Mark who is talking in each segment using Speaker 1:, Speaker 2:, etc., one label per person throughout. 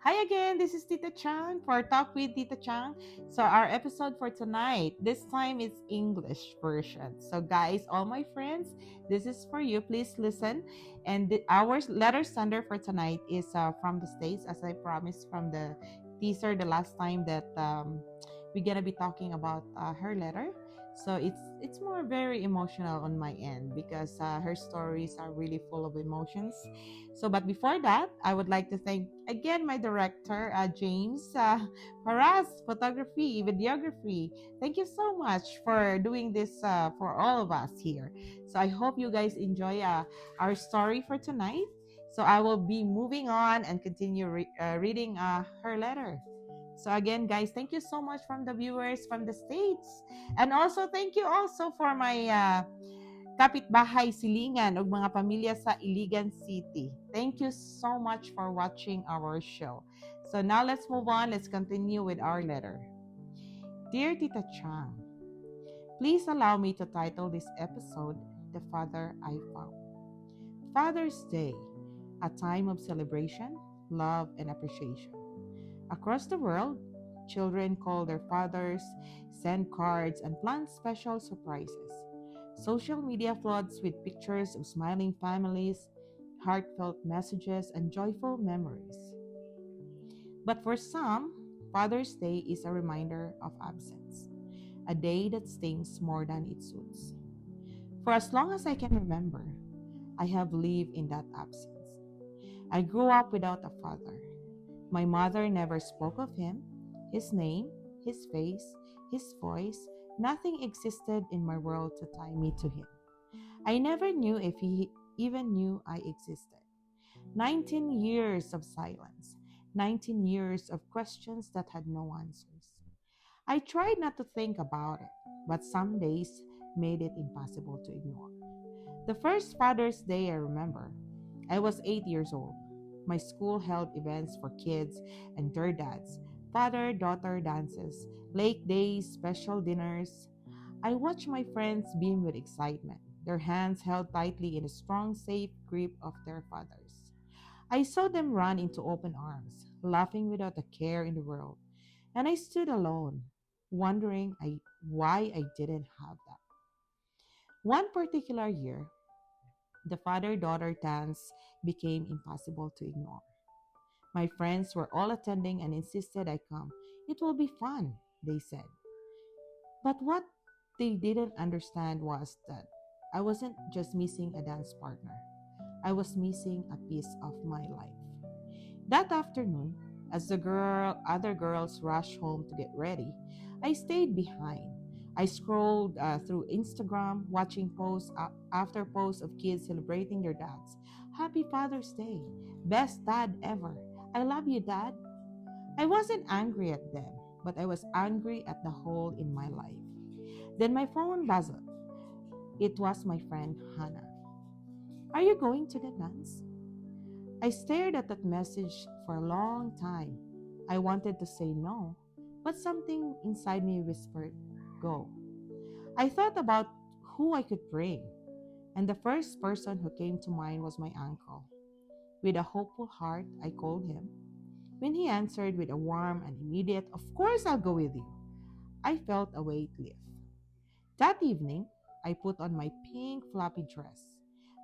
Speaker 1: Hi again, this is Tita Chang for Talk with Tita Chang. So our episode for tonight, this time it's English version. So guys, all my friends, this is for you. Please listen. And our letter sender for tonight is from the States, as I promised from the teaser the last time that we're gonna be talking about her letter. So it's more very emotional on my end because her stories are really full of emotions. So, but before that, I would like to thank again my director, James Paras, photography, videography. Thank you so much for doing this for all of us here. So, I hope you guys enjoy our story for tonight. So, I will be moving on and continue reading her letter. So again, guys, thank you so much from the viewers from the States. And also, thank you also for my kapitbahay Silingan ug mga pamilya sa Iligan City. Thank you so much for watching our show. So now let's move on. Let's continue with our letter. Dear Tita Chang, please allow me to title this episode The Father I Found. Father's Day, a time of celebration, love, and appreciation. Across the world, children call their fathers, send cards, and plan special surprises. Social media floods with pictures of smiling families, heartfelt messages, and joyful memories. But for some, Father's Day is a reminder of absence, a day that stings more than it suits. For as long as I can remember, I have lived in that absence. I grew up without a father. My mother never spoke of him, his name, his face, his voice. Nothing existed in my world to tie me to him. I never knew if he even knew I existed. 19 years of silence, 19 years of questions that had no answers. I tried not to think about it, but some days made it impossible to ignore. The first Father's Day I remember, I was 8 years old. My school held events for kids and their dads, father daughter dances, lake days, special dinners. I watched my friends beam with excitement, their hands held tightly in a strong, safe grip of their fathers. I saw them run into open arms, laughing without a care in the world, and I stood alone, wondering why I didn't have that. One particular year, the father daughter dance became impossible to ignore. My friends were all attending and insisted I come. It will be fun, they said. But what they didn't understand was that I wasn't just missing a dance partner, I was missing a piece of my life. That afternoon, as other girls rushed home to get ready, I stayed behind. I scrolled through Instagram, watching posts after posts of kids celebrating their dads. Happy Father's Day. Best dad ever. I love you, Dad. I wasn't angry at them, but I was angry at the hole in my life. Then my phone buzzed. It was my friend Hannah. Are you going to the dance? I stared at that message for a long time. I wanted to say no, but something inside me whispered, go. I thought about who I could bring, and the first person who came to mind was my uncle. With a hopeful heart, I called him. When he answered with a warm and immediate, of course I'll go with you, I felt a weight lift. That evening, I put on my pink floppy dress.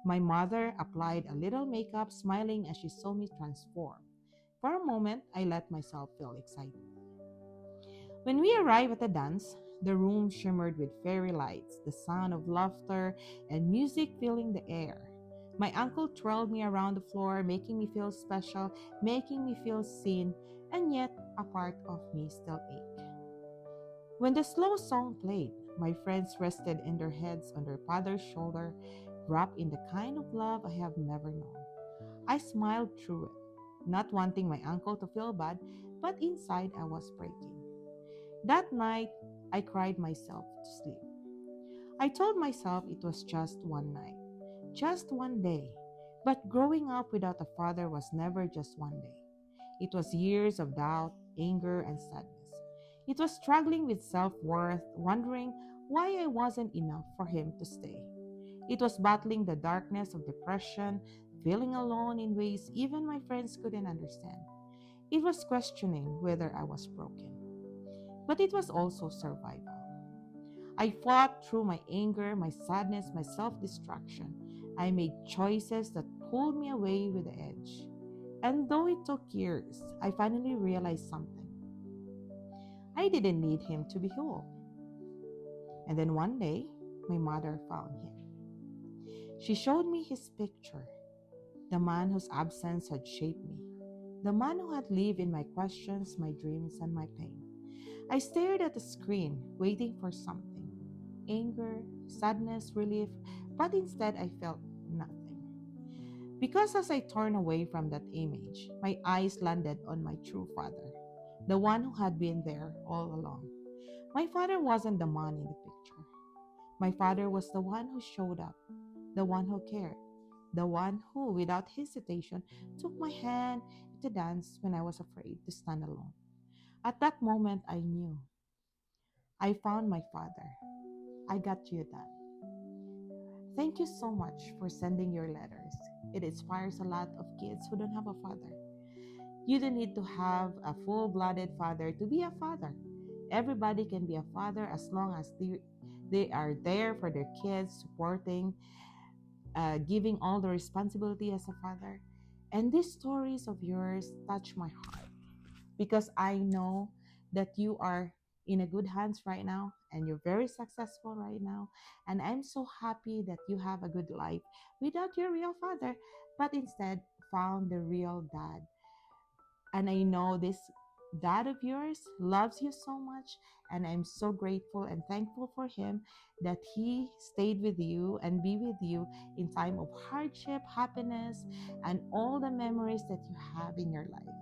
Speaker 1: My mother applied a little makeup, smiling as she saw me transform. For a moment, I let myself feel excited. When we arrived at the dance, the room shimmered with fairy lights, the sound of laughter and music filling the air. My uncle twirled me around the floor, making me feel special, making me feel seen, and yet a part of me still ached. When the slow song played, my friends rested in their heads on their father's shoulder, wrapped in the kind of love I have never known. I smiled through it, not wanting my uncle to feel bad, but inside I was breaking. That night, I cried myself to sleep. I told myself it was just one night, just one day. But growing up without a father was never just one day. It was years of doubt, anger, and sadness. It was struggling with self worth, wondering why I wasn't enough for him to stay. It was battling the darkness of depression, feeling alone in ways even my friends couldn't understand. It was questioning whether I was broken, but it was also survival. I fought through my anger, my sadness, my self destruction. I made choices that pulled me away with the edge. And though it took years, I finally realized something. I didn't need him to be whole. And then one day, my mother found him. She showed me his picture, the man whose absence had shaped me, the man who had lived in my questions, my dreams, and my pain. I stared at the screen, waiting for something anger, sadness, relief, but instead I felt nothing. Because as I turned away from that image, my eyes landed on my true father, the one who had been there all along. My father wasn't the man in the picture. My father was the one who showed up, the one who cared, the one who, without hesitation, took my hand to dance when I was afraid to stand alone. At that moment, I knew I found my father. I got you done. Thank you so much for sending your letters. It inspires a lot of kids who don't have a father. You don't need to have a full blooded father to be a father. Everybody can be a father as long as they are there for their kids, supporting, giving all the responsibility as a father. And these stories of yours touch my heart because I know that you are in a good hands right now and you're very successful right now. And I'm so happy that you have a good life without your real father, but instead found the real dad. And I know this dad of yours loves you so much. And I'm so grateful and thankful for him that he stayed with you and be with you in time of hardship, happiness, and all the memories that you have in your life.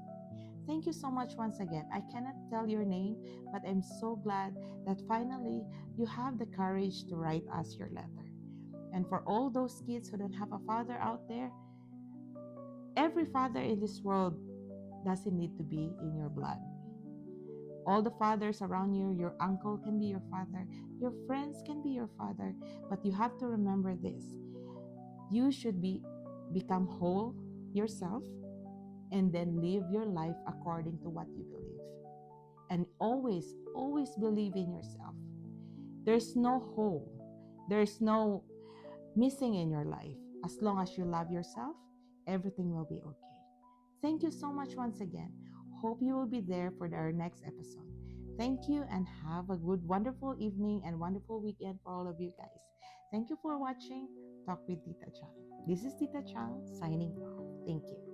Speaker 1: Thank you so much once again. I cannot tell your name, but I'm so glad that finally you have the courage to write us your letter. And for all those kids who don't have a father out there, every father in this world doesn't need to be in your blood. All the fathers around you, your uncle can be your father, your friends can be your father, but you have to remember this. You should become whole yourself and then live your life according to what you believe. And always, always believe in yourself. There's no hole, there's no missing in your life. As long as you love yourself, everything will be okay. Thank you so much once again. Hope you will be there for our next episode. Thank you and have a good, wonderful evening and wonderful weekend for all of you guys. Thank you for watching Talk with Tita Chang. This is Tita Chang signing off. Thank you.